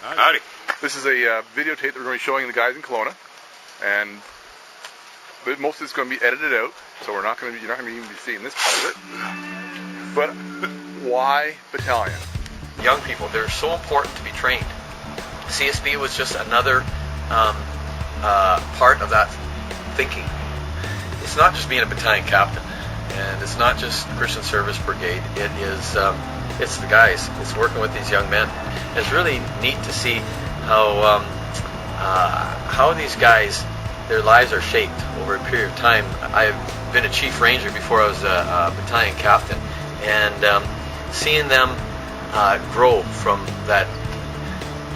Howdy. This is a videotape that we're going to be showing the guys in Kelowna, but most of it's going to be edited out, so you're not going to even be seeing this part of it. But why battalion? Young people, they're so important to be trained. CSB was just another part of that thinking. It's not just being a battalion captain, and it's not just Christian Service Brigade. It is it's the guys. It's working with these young men. It's really neat to see how these guys, their lives are shaped over a period of time. I've been a chief ranger before I was a battalion captain, and seeing them grow from that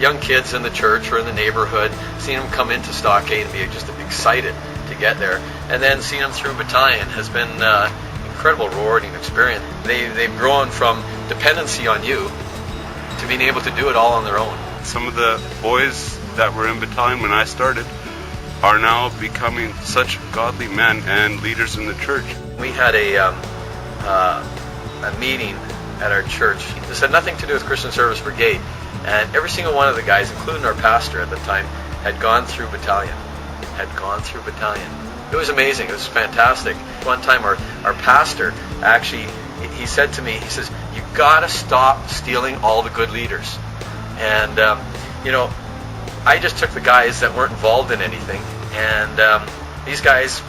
young kids in the church or in the neighborhood, seeing them come into Stockade and be just excited to get there, and then seeing them through battalion has been incredible, rewarding experience. They've grown from dependency on you to being able to do it all on their own. Some of the boys that were in battalion when I started are now becoming such godly men and leaders in the church. We had a meeting at our church. This had nothing to do with Christian Service Brigade, and every single one of the guys, including our pastor at the time, had gone through battalion. It was amazing. It was fantastic. One time our pastor actually, he said to me, he says, "You gotta stop stealing all the good leaders." And I just took the guys that weren't involved in anything, and these guys,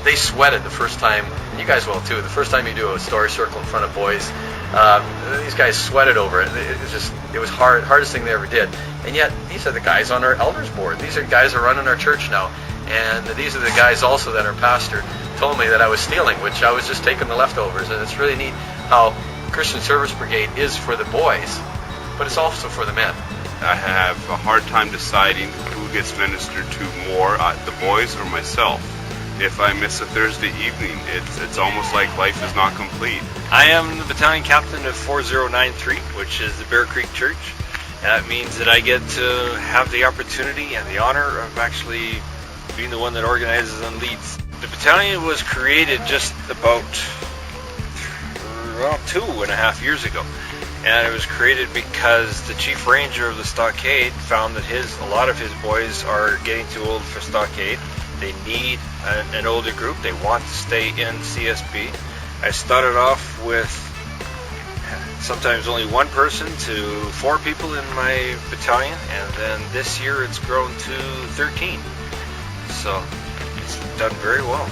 they sweated the first time. You guys will too. The first time you do a story circle in front of boys, these guys sweated over it. It was hardest thing they ever did. And yet these are the guys on our elders board. These are guys that are running our church now, and these are the guys also that our pastor told me that I was stealing, which I was just taking the leftovers. And it's really neat how Christian Service Brigade is for the boys, but it's also for the men. I have a hard time deciding who gets ministered to more, the boys or myself. If I miss a Thursday evening, it's almost like life is not complete. I am the battalion captain of 4093, which is the Bear Creek Church. That means that I get to have the opportunity and the honor of actually being the one that organizes and leads. The battalion was created just about 2.5 years ago. And it was created because the chief ranger of the Stockade found that a lot of his boys are getting too old for Stockade. They need an older group. They want to stay in CSB. I started off with sometimes only one person to 4 people in my battalion, and then this year it's grown to 13. So it's done very well.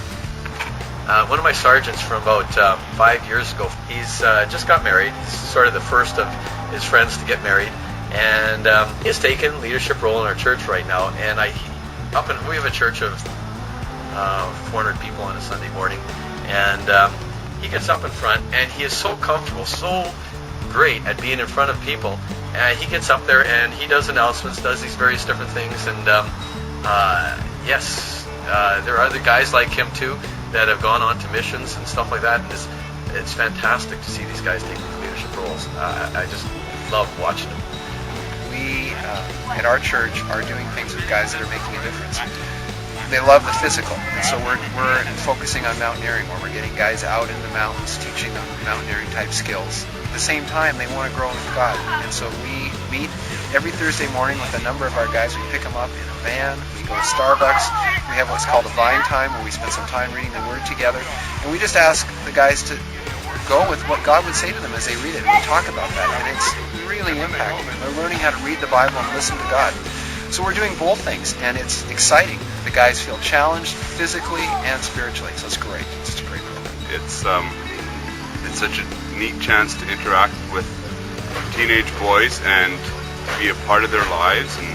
One of my sergeants from about 5 years ago, he's just got married. He's sort of the first of his friends to get married, and he has taken leadership role in our church right now. And we have a church of 400 people on a Sunday morning, and he gets up in front, and he is so comfortable, so great at being in front of people. And he gets up there and he does announcements, does these various different things, and yes, there are other guys like him too that have gone on to missions and stuff like that, and it's fantastic to see these guys take these leadership roles. I just love watching them. We at our church are doing things with guys that are making a difference. They love the physical, and so we're focusing on mountaineering, where we're getting guys out in the mountains, teaching them mountaineering type skills. At the same time, they want to grow with God, and so we meet every Thursday morning with a number of our guys. We pick them up in a van, we go to Starbucks, we have what's called a Vine Time, where we spend some time reading the Word together, and we just ask the guys to go with what God would say to them as they read it. We talk about that, and it's really impacting them. They're learning how to read the Bible and listen to God. So we're doing both things, and it's exciting. The guys feel challenged physically and spiritually, so it's great. It's just a great program. It's such a neat chance to interact with teenage boys and be a part of their lives and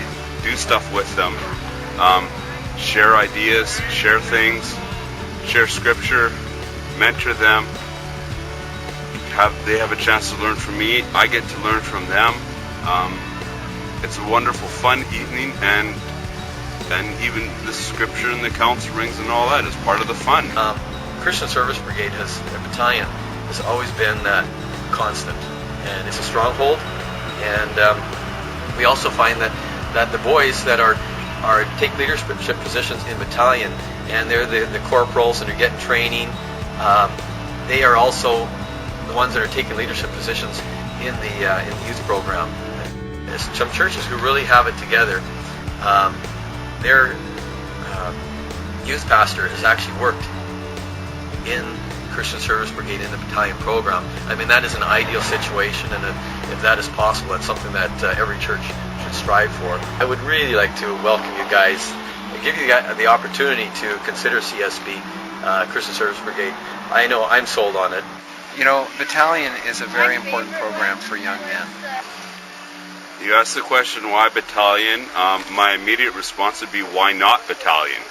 do stuff with them, share ideas, share things, share scripture, mentor them. They have a chance to learn from me. I get to learn from them. It's a wonderful, fun evening, and even the scripture and the council rings and all that is part of the fun. Christian Service Brigade a battalion has always been constant, and it's a stronghold. And we also find that the boys that are take leadership positions in battalion, and they're the corporals and are getting training, they are also the ones that are taking leadership positions in the youth program. some churches who really have it together. Their youth pastor has actually worked in Christian Service Brigade in the battalion program. I mean, that is an ideal situation, and if that is possible, that's something that every church should strive for. I would really like to welcome you guys, give you the opportunity to consider CSB, Christian Service Brigade. I know I'm sold on it. You know, battalion is a very important program for young men. You asked the question, why battalion? My immediate response would be, why not battalion?